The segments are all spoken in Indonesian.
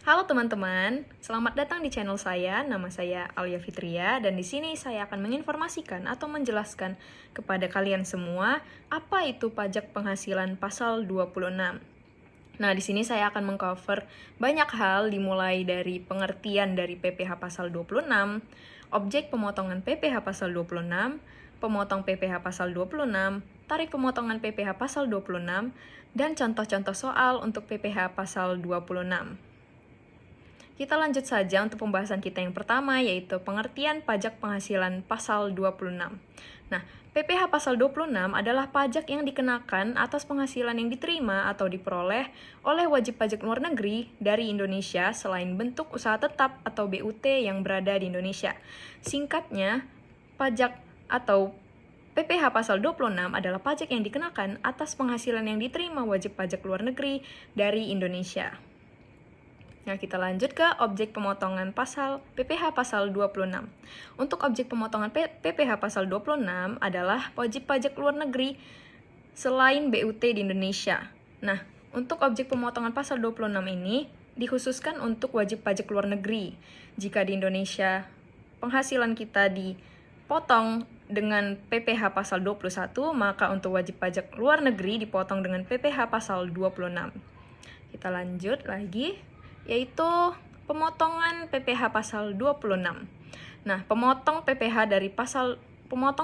Halo teman-teman, selamat datang di channel saya. Nama saya Alia Fitria dan di sini saya akan menginformasikan atau menjelaskan kepada kalian semua apa itu pajak penghasilan pasal 26. Nah, di sini saya akan mengcover banyak hal dimulai dari pengertian dari PPh pasal 26, objek pemotongan PPh pasal 26, pemotong PPh pasal 26, tarif pemotongan PPh pasal 26, dan contoh-contoh soal untuk PPh pasal 26. Kita lanjut saja untuk pembahasan kita yang pertama, yaitu pengertian pajak penghasilan pasal 26. Nah, PPh pasal 26 adalah pajak yang dikenakan atas penghasilan yang diterima atau diperoleh oleh wajib pajak luar negeri dari Indonesia selain bentuk usaha tetap atau BUT yang berada di Indonesia. Singkatnya, pajak atau PPh pasal 26 adalah pajak yang dikenakan atas penghasilan yang diterima wajib pajak luar negeri dari Indonesia. Nah, kita lanjut ke objek pemotongan pasal PPh pasal 26. Untuk objek pemotongan PPh pasal 26 adalah wajib pajak luar negeri selain BUT di Indonesia. Nah, untuk objek pemotongan pasal 26 ini dikhususkan untuk wajib pajak luar negeri. Jika di Indonesia penghasilan kita dipotong dengan PPh pasal 21, maka untuk wajib pajak luar negeri dipotong dengan PPh pasal 26. Kita lanjut lagi, yaitu pemotongan PPh pasal 26. Nah, pemotong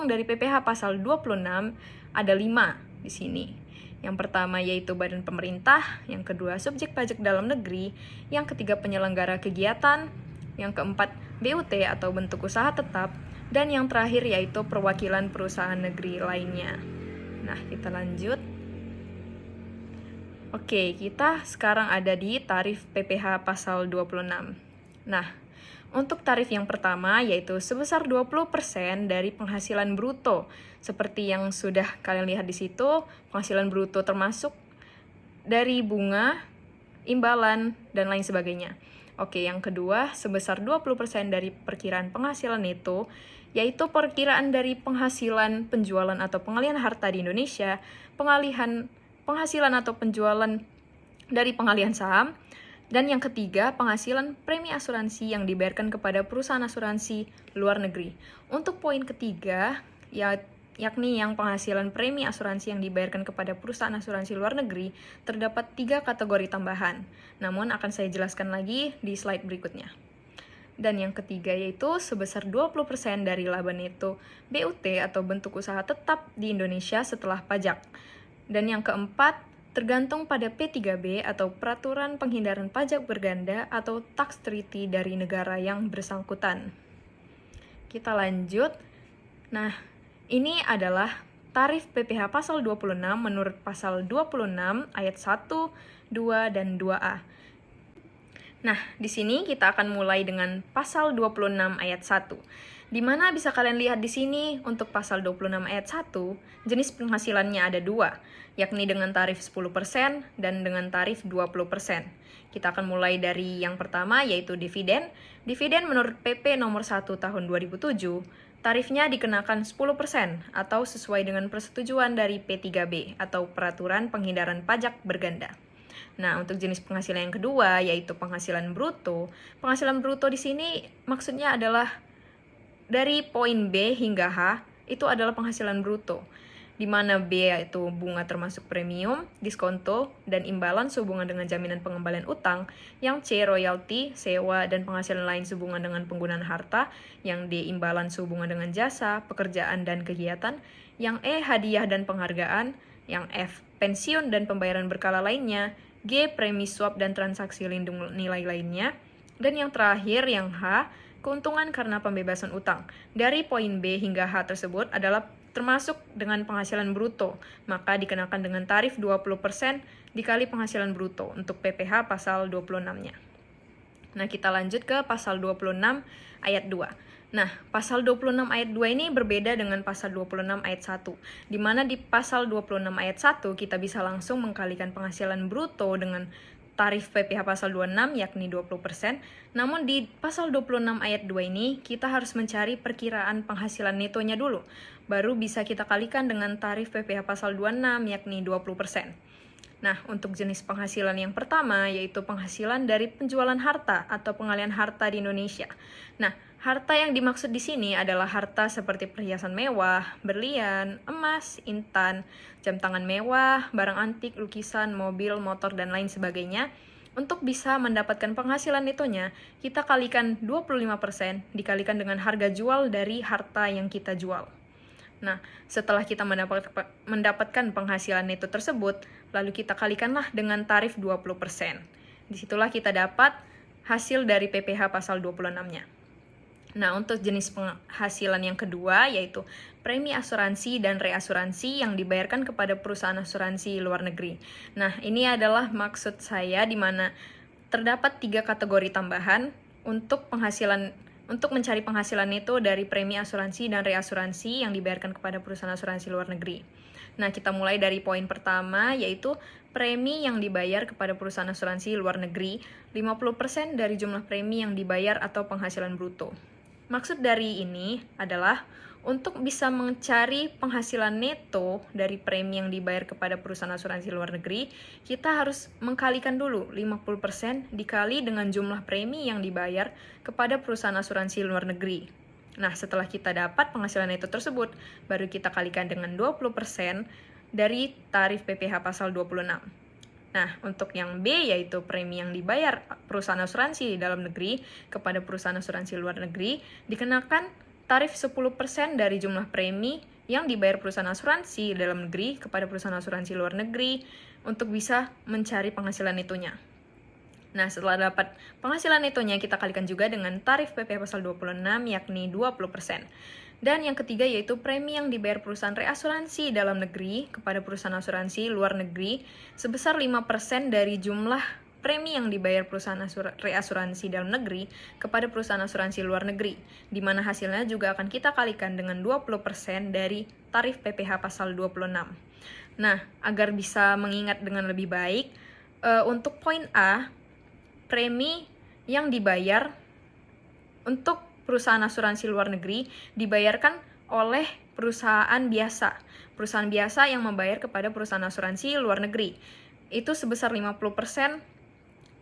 dari PPh pasal 26 ada 5 di sini. Yang pertama yaitu badan pemerintah, yang kedua subjek pajak dalam negeri, yang ketiga penyelenggara kegiatan, yang keempat BUT atau bentuk usaha tetap, dan yang terakhir yaitu perwakilan perusahaan negeri lainnya. Nah, kita lanjut. Oke, kita sekarang ada di tarif PPh pasal 26. Nah, untuk tarif yang pertama yaitu sebesar 20% dari penghasilan bruto. Seperti yang sudah kalian lihat di situ, penghasilan bruto termasuk dari bunga, imbalan, dan lain sebagainya. Oke, yang kedua, sebesar 20% dari perkiraan penghasilan itu, yaitu perkiraan dari penghasilan penjualan atau pengalihan harta di Indonesia, penghasilan atau penjualan dari pengalihan saham, dan yang ketiga, penghasilan premi asuransi yang dibayarkan kepada perusahaan asuransi luar negeri. Untuk poin ketiga, yakni yang penghasilan premi asuransi yang dibayarkan kepada perusahaan asuransi luar negeri, terdapat 3 kategori tambahan. Namun akan saya jelaskan lagi di slide berikutnya. Dan yang ketiga yaitu sebesar 20% dari laba neto BUT atau bentuk usaha tetap di Indonesia setelah pajak. Dan yang keempat, tergantung pada P3B atau Peraturan Penghindaran Pajak Berganda atau Tax Treaty dari negara yang bersangkutan. Kita lanjut. Nah, ini adalah tarif PPh pasal 26 menurut pasal 26 ayat 1, 2, dan 2A. Nah, di sini kita akan mulai dengan pasal 26 ayat 1. Di mana bisa kalian lihat di sini untuk pasal 26 ayat 1, jenis penghasilannya ada 2, yakni dengan tarif 10% dan dengan tarif 20%. Kita akan mulai dari yang pertama yaitu dividen. Dividen menurut PP nomor 1 tahun 2007, tarifnya dikenakan 10% atau sesuai dengan persetujuan dari P3B atau Peraturan Penghindaran Pajak Berganda. Nah, untuk jenis penghasilan yang kedua yaitu penghasilan bruto. Penghasilan bruto di sini maksudnya adalah dari poin B hingga H itu adalah penghasilan bruto, di mana B yaitu bunga termasuk premium, diskonto, dan imbalan sehubungan dengan jaminan pengembalian utang, yang C royalti, sewa, dan penghasilan lain sehubungan dengan penggunaan harta, yang D imbalan sehubungan dengan jasa, pekerjaan, dan kegiatan, yang E hadiah dan penghargaan, yang F pensiun dan pembayaran berkala lainnya, G premi swap dan transaksi lindung nilai lainnya, dan yang terakhir yang H keuntungan karena pembebasan utang. Dari poin B hingga H tersebut adalah termasuk dengan penghasilan bruto, maka dikenakan dengan tarif 20% dikali penghasilan bruto untuk PPh pasal 26-nya. Nah, kita lanjut ke pasal 26 ayat 2. Nah, pasal 26 ayat 2 ini berbeda dengan pasal 26 ayat 1, di mana di pasal 26 ayat 1 kita bisa langsung mengkalikan penghasilan bruto dengan tarif PPh pasal 26 yakni 20%. Namun di pasal 26 ayat 2 ini kita harus mencari perkiraan penghasilan netonya dulu. Baru bisa kita kalikan dengan tarif PPh pasal 26 yakni 20%. Nah, untuk jenis penghasilan yang pertama yaitu penghasilan dari penjualan harta atau pengalihan harta di Indonesia. Nah, harta yang dimaksud di sini adalah harta seperti perhiasan mewah, berlian, emas, intan, jam tangan mewah, barang antik, lukisan, mobil, motor, dan lain sebagainya. Untuk bisa mendapatkan penghasilan itunya, kita kalikan 25% dikalikan dengan harga jual dari harta yang kita jual. Nah, setelah kita mendapatkan penghasilan neto tersebut, lalu kita kalikanlah dengan tarif 20%. Disitulah kita dapat hasil dari PPh pasal 26-nya. Nah, untuk jenis penghasilan yang kedua yaitu premi asuransi dan reasuransi yang dibayarkan kepada perusahaan asuransi luar negeri. Nah, ini adalah maksud saya di mana terdapat 3 kategori tambahan untuk mencari penghasilan neto dari premi asuransi dan reasuransi yang dibayarkan kepada perusahaan asuransi luar negeri. Nah, kita mulai dari poin pertama, yaitu premi yang dibayar kepada perusahaan asuransi luar negeri, 50% dari jumlah premi yang dibayar atau penghasilan bruto. Maksud dari ini adalah untuk bisa mencari penghasilan neto dari premi yang dibayar kepada perusahaan asuransi luar negeri, kita harus mengkalikan dulu 50% dikali dengan jumlah premi yang dibayar kepada perusahaan asuransi luar negeri. Nah, setelah kita dapat penghasilan neto tersebut, baru kita kalikan dengan 20% dari tarif PPh pasal 26. Nah, untuk yang B yaitu premi yang dibayar perusahaan asuransi dalam negeri kepada perusahaan asuransi luar negeri dikenakan tarif 10% dari jumlah premi yang dibayar perusahaan asuransi dalam negeri kepada perusahaan asuransi luar negeri untuk bisa mencari penghasilan netonya. Nah, setelah dapat penghasilan netonya, kita kalikan juga dengan tarif PPh pasal 26 yakni 20%. Dan yang ketiga yaitu premi yang dibayar perusahaan reasuransi dalam negeri kepada perusahaan asuransi luar negeri sebesar 5% dari jumlah premi yang dibayar perusahaan reasuransi dalam negeri kepada perusahaan asuransi luar negeri, di mana hasilnya juga akan kita kalikan dengan 20% dari tarif PPh pasal 26. Nah, agar bisa mengingat dengan lebih baik, untuk poin A, premi yang dibayar untuk perusahaan asuransi luar negeri dibayarkan oleh perusahaan biasa. Perusahaan biasa yang membayar kepada perusahaan asuransi luar negeri. Itu sebesar 50%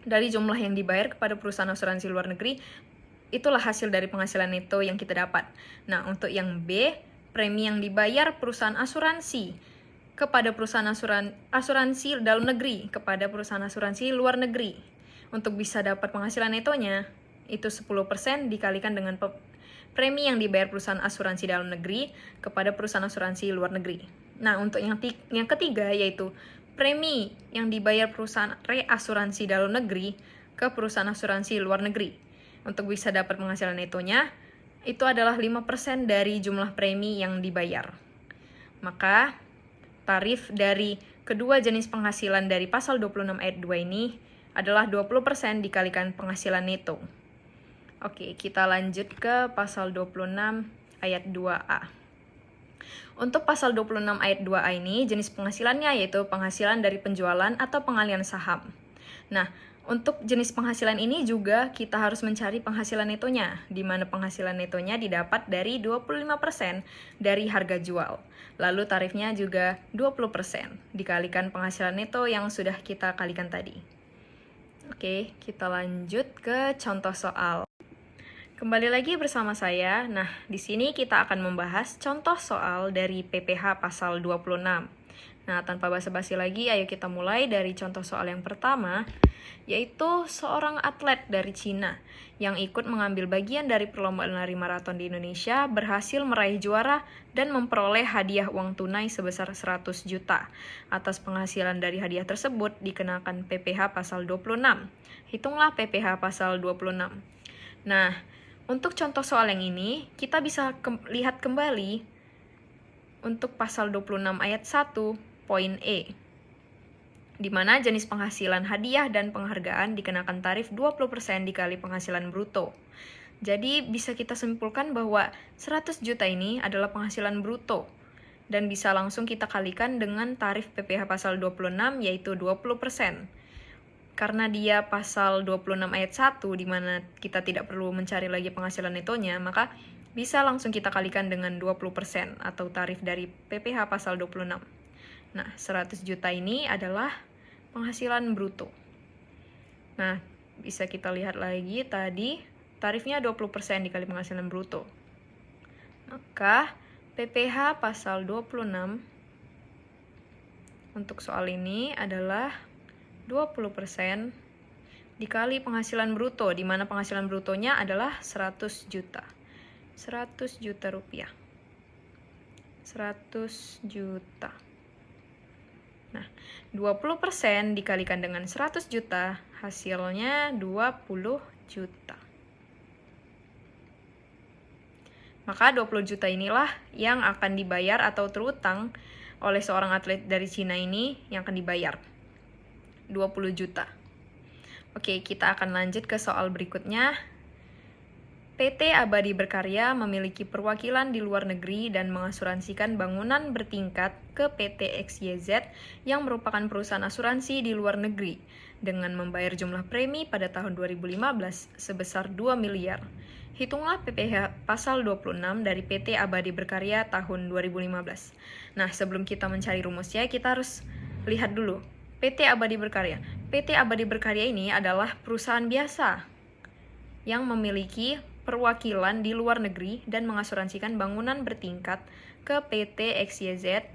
dari jumlah yang dibayar kepada perusahaan asuransi luar negeri. Itulah hasil dari penghasilan neto yang kita dapat. Nah, untuk yang B, premi yang dibayar perusahaan asuransi kepada perusahaan asuransi dalam negeri kepada perusahaan asuransi luar negeri. Untuk bisa dapat penghasilan netonya, itu 10% dikalikan dengan premi yang dibayar perusahaan asuransi dalam negeri kepada perusahaan asuransi luar negeri. Nah, untuk yang ketiga yaitu premi yang dibayar perusahaan reasuransi dalam negeri ke perusahaan asuransi luar negeri. Untuk bisa dapat penghasilan netonya, itu adalah 5% dari jumlah premi yang dibayar. Maka, tarif dari kedua jenis penghasilan dari pasal 26 ayat 2 ini adalah 20% dikalikan penghasilan neto. Oke, kita lanjut ke pasal 26 ayat 2A. Untuk pasal 26 ayat 2A ini, jenis penghasilannya yaitu penghasilan dari penjualan atau pengalihan saham. Nah, untuk jenis penghasilan ini juga kita harus mencari penghasilan netonya, di mana penghasilan netonya didapat dari 25% dari harga jual. Lalu tarifnya juga 20%, dikalikan penghasilan neto yang sudah kita kalikan tadi. Oke, kita lanjut ke contoh soal. Kembali lagi bersama saya. Nah, di sini kita akan membahas contoh soal dari PPh pasal 26. Nah, tanpa basa-basi lagi, ayo kita mulai dari contoh soal yang pertama, yaitu seorang atlet dari Cina yang ikut mengambil bagian dari perlombaan lari maraton di Indonesia berhasil meraih juara dan memperoleh hadiah uang tunai sebesar 100 juta. Atas penghasilan dari hadiah tersebut dikenakan PPh pasal 26. Hitunglah PPh pasal 26. Nah, untuk contoh soal yang ini, kita bisa lihat kembali untuk pasal 26 ayat 1, poin E, di mana jenis penghasilan hadiah dan penghargaan dikenakan tarif 20% dikali penghasilan bruto. Jadi bisa kita simpulkan bahwa 100 juta ini adalah penghasilan bruto, dan bisa langsung kita kalikan dengan tarif PPh pasal 26 yaitu 20%. Karena dia pasal 26 ayat 1 di mana kita tidak perlu mencari lagi penghasilan netonya, maka bisa langsung kita kalikan dengan 20% atau tarif dari PPh pasal 26. Nah, 100 juta ini adalah penghasilan bruto. Nah, bisa kita lihat lagi tadi tarifnya 20% dikali penghasilan bruto. Maka PPh pasal 26 untuk soal ini adalah 20% dikali penghasilan bruto, di mana penghasilan brutonya adalah 100 juta. 100 juta rupiah. 100 juta. Nah, 20% dikalikan dengan 100 juta, hasilnya 20 juta. Maka 20 juta inilah yang akan dibayar atau terutang oleh seorang atlet dari Cina ini yang akan dibayar. 20 juta. Oke, kita akan lanjut ke soal berikutnya. PT Abadi Berkarya memiliki perwakilan di luar negeri dan mengasuransikan bangunan bertingkat ke PT XYZ yang merupakan perusahaan asuransi di luar negeri dengan membayar jumlah premi pada tahun 2015 sebesar 2 miliar. Hitunglah PPh pasal 26 dari PT Abadi Berkarya tahun 2015. Nah, sebelum kita mencari rumusnya, kita harus lihat dulu. PT Abadi Berkarya. PT Abadi Berkarya ini adalah perusahaan biasa yang memiliki perwakilan di luar negeri dan mengasuransikan bangunan bertingkat ke PT XYZ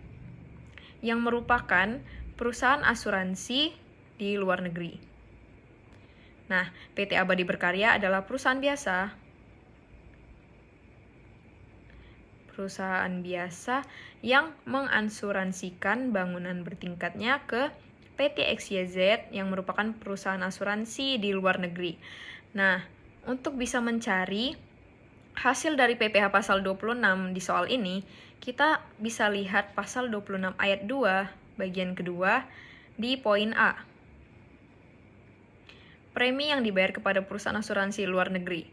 yang merupakan perusahaan asuransi di luar negeri. Nah, PT Abadi Berkarya adalah perusahaan biasa. Perusahaan biasa yang mengasuransikan bangunan bertingkatnya ke PT XYZ yang merupakan perusahaan asuransi di luar negeri. Nah, untuk bisa mencari hasil dari PPh pasal 26 di soal ini, kita bisa lihat pasal 26 ayat 2 bagian kedua di poin A. Premi yang dibayar kepada perusahaan asuransi luar negeri.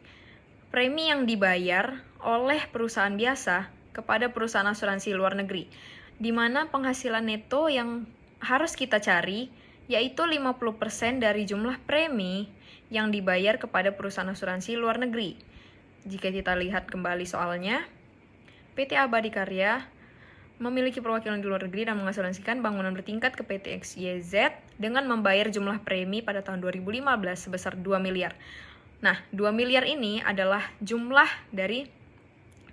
Premi yang dibayar oleh perusahaan biasa kepada perusahaan asuransi luar negeri, di mana penghasilan neto yang harus kita cari yaitu 50% dari jumlah premi yang dibayar kepada perusahaan asuransi luar negeri. Jika kita lihat kembali soalnya, PT Abadi Karya memiliki perwakilan di luar negeri dan mengasuransikan bangunan bertingkat ke PT XYZ dengan membayar jumlah premi pada tahun 2015 sebesar 2 miliar. Nah, 2 miliar ini adalah jumlah dari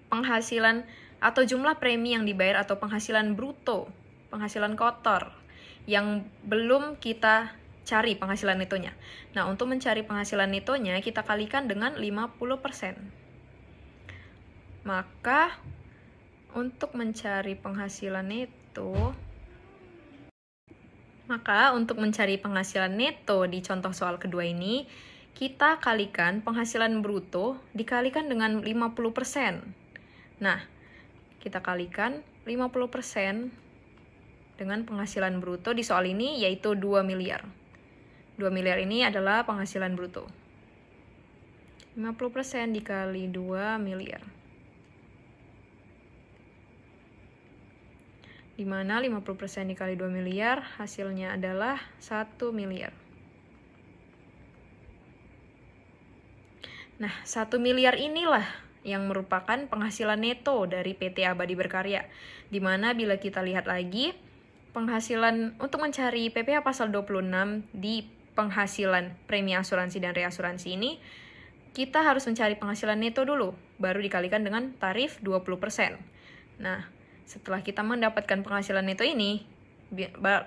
penghasilan atau jumlah premi yang dibayar atau penghasilan bruto, penghasilan kotor yang belum kita cari penghasilan netonya. Nah, untuk mencari penghasilan netonya kita kalikan dengan 50%. Maka untuk mencari penghasilan neto di contoh soal kedua ini, kita kalikan penghasilan bruto dikalikan dengan 50%. Nah, kita kalikan 50% dengan penghasilan bruto di soal ini yaitu 2 miliar. 2 miliar ini adalah penghasilan bruto. 50% dikali 2 miliar. Di mana 50% dikali 2 miliar hasilnya adalah 1 miliar. Nah, 1 miliar inilah yang merupakan penghasilan neto dari PT Abadi Berkarya. Di mana bila kita lihat lagi, penghasilan untuk mencari PPh pasal 26 di penghasilan premi asuransi dan reasuransi ini, kita harus mencari penghasilan neto dulu, baru dikalikan dengan tarif 20%. Nah, setelah kita mendapatkan penghasilan neto ini,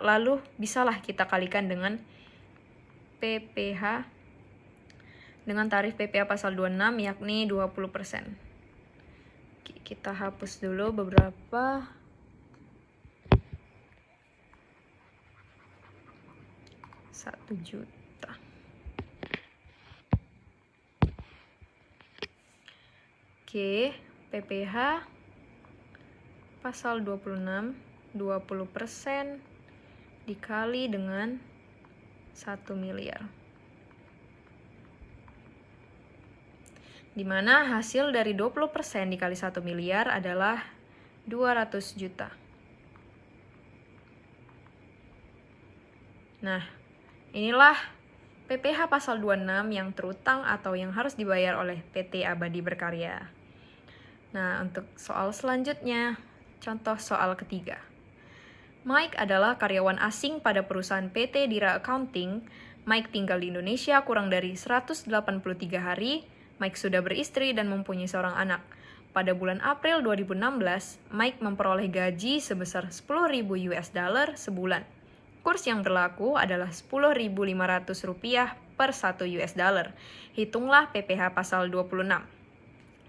lalu bisalah kita kalikan dengan PPh dengan tarif PPh pasal 26 yakni 20%. Kita hapus dulu beberapa. Rp1 juta. Oke, PPh pasal 26, 20% dikali dengan 1 miliar. Di mana hasil dari 20% dikali 1 miliar adalah 200 juta. Nah, inilah PPh pasal 26 yang terutang atau yang harus dibayar oleh PT Abadi Berkarya. Nah, untuk soal selanjutnya, contoh soal ketiga. Mike adalah karyawan asing pada perusahaan PT Dira Accounting. Mike tinggal di Indonesia kurang dari 183 hari. Mike sudah beristri dan mempunyai seorang anak. Pada bulan April 2016, Mike memperoleh gaji sebesar 10.000 US dollar sebulan. Kurs yang berlaku adalah 10.500 rupiah per 1 US dollar. Hitunglah PPh pasal 26.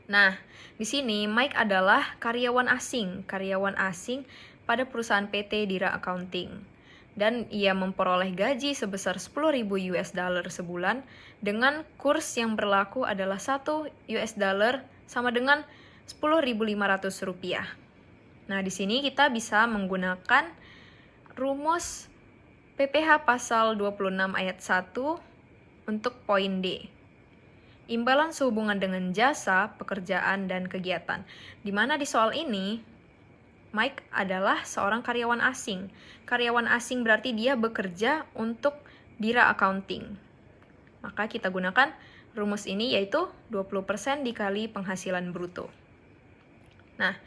Nah, di sini Mike adalah karyawan asing pada perusahaan PT Dira Accounting. Dan ia memperoleh gaji sebesar 10.000 US dollar sebulan dengan kurs yang berlaku adalah 1 US dollar sama dengan 10.500 rupiah. Nah, di sini kita bisa menggunakan rumus PPh pasal 26 ayat 1 untuk poin D. Imbalan sehubungan dengan jasa, pekerjaan, dan kegiatan. Di mana di soal ini, Mike adalah seorang karyawan asing. Karyawan asing berarti dia bekerja untuk Dira Accounting. Maka kita gunakan rumus ini yaitu 20% dikali penghasilan bruto. Nah,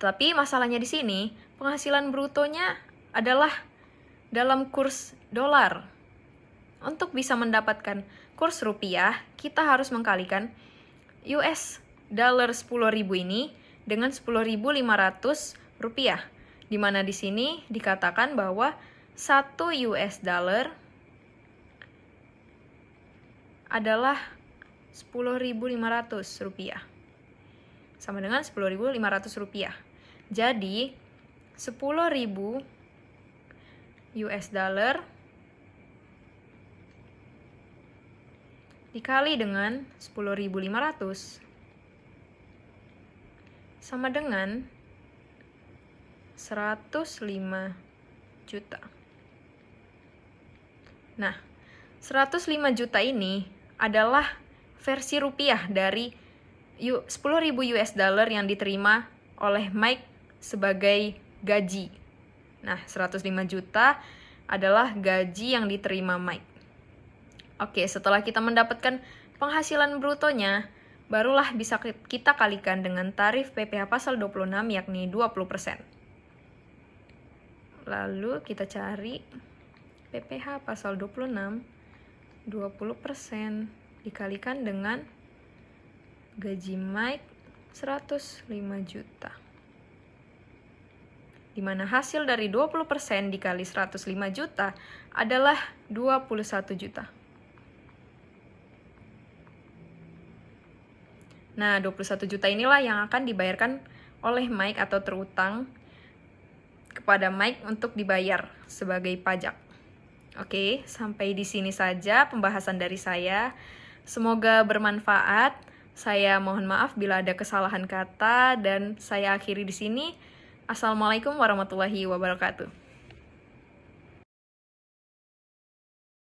tapi masalahnya di sini, penghasilan brutonya adalah dalam kurs dolar. Untuk bisa mendapatkan kurs rupiah, kita harus mengkalikan US dollar 10.000 ini dengan 10.500 rupiah, di mana di sini dikatakan bahwa 1 US dollar adalah 10.500 rupiah, sama dengan 10.500 rupiah. Jadi 10.000 US dollar dikali dengan 10.500 sama dengan 105 juta. Nah, 105 juta ini adalah versi rupiah dari 10.000 US dollar yang diterima oleh Mike sebagai gaji. Nah, 105 juta adalah gaji yang diterima Mike. Oke, setelah kita mendapatkan penghasilan brutonya, barulah bisa kita kalikan dengan tarif PPh pasal 26 yakni 20%. Lalu kita cari PPh pasal 26, 20% dikalikan dengan gaji Mike 105 juta. Di mana hasil dari 20% dikali 105 juta adalah 21 juta. Nah, 21 juta inilah yang akan dibayarkan oleh Mike atau terutang kepada Mike untuk dibayar sebagai pajak. Oke, sampai di sini saja pembahasan dari saya. Semoga bermanfaat. Saya mohon maaf bila ada kesalahan kata dan saya akhiri di sini. Assalamualaikum warahmatullahi wabarakatuh.